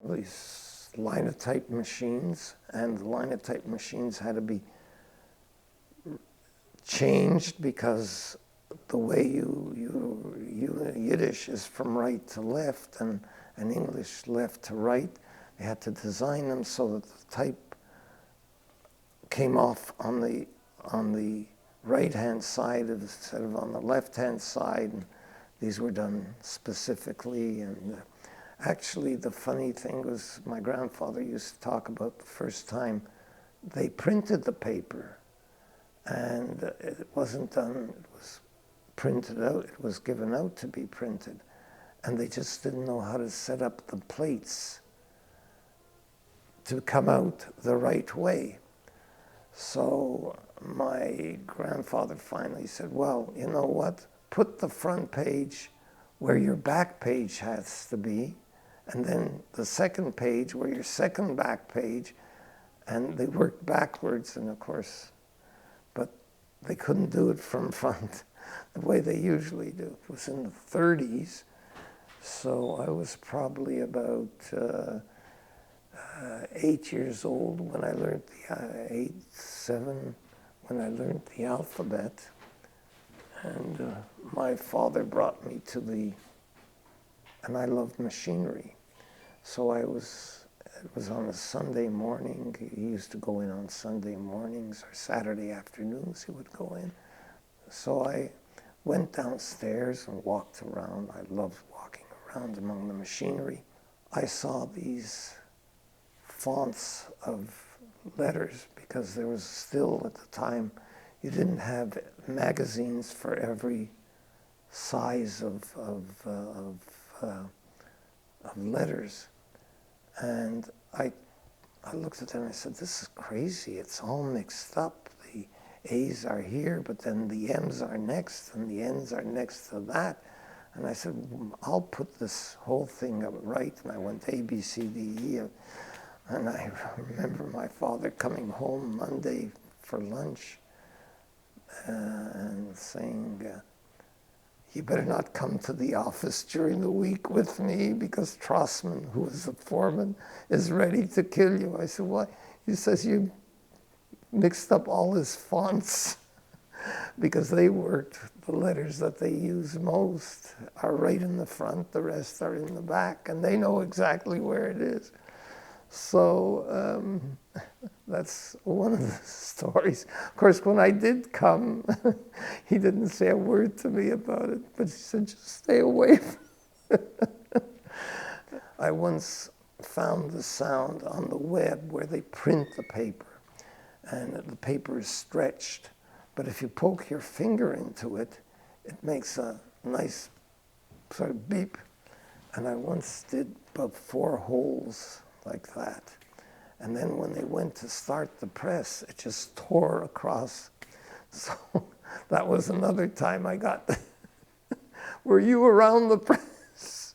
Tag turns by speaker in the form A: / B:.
A: these linotype machines, and the linotype machines had to be changed because the way Yiddish is from right to left and English left to right. They had to design them so that the type came off on the right-hand side instead of on the left-hand side. And these were done specifically. And actually, the funny thing was my grandfather used to talk about the first time they printed the paper. And it wasn't done, it was printed out, it was given out to be printed. And they just didn't know how to set up the plates to come out the right way. So my grandfather finally said, well, you know what? Put the front page where your back page has to be, and then the second page where your second back page, and they worked backwards, and of course, but they couldn't do it from front the way they usually do. It was in the 30s, so I was probably about 8 years old when I learned when I learned the alphabet. And my father brought me and I loved machinery. So it was on a Sunday morning. He used to go in on Sunday mornings or Saturday afternoons he would go in. So I went downstairs and walked around. I loved walking around among the machinery. I saw these fonts of letters because there was still, at the time, you didn't have magazines for every size of letters. And I looked at them and I said, this is crazy. It's all mixed up. The A's are here, but then the M's are next, and the N's are next to that. And I said, I'll put this whole thing up right. And I went A, B, C, D, E. And I remember my father coming home Monday for lunch and saying, you better not come to the office during the week with me because Trossman, who was the foreman, is ready to kill you. I said, why? He says, you mixed up all his fonts because they worked, the letters that they use most are right in the front, the rest are in the back, and they know exactly where it is. So that's one of the stories. Of course, when I did come, he didn't say a word to me about it, but he said, just stay away from it. I once found the sound on the web where they print the paper, and the paper is stretched, but if you poke your finger into it, it makes a nice sort of beep. And I once did about 4 holes like that. And then when they went to start the press, it just tore across. So that was another time I got, were you around the press?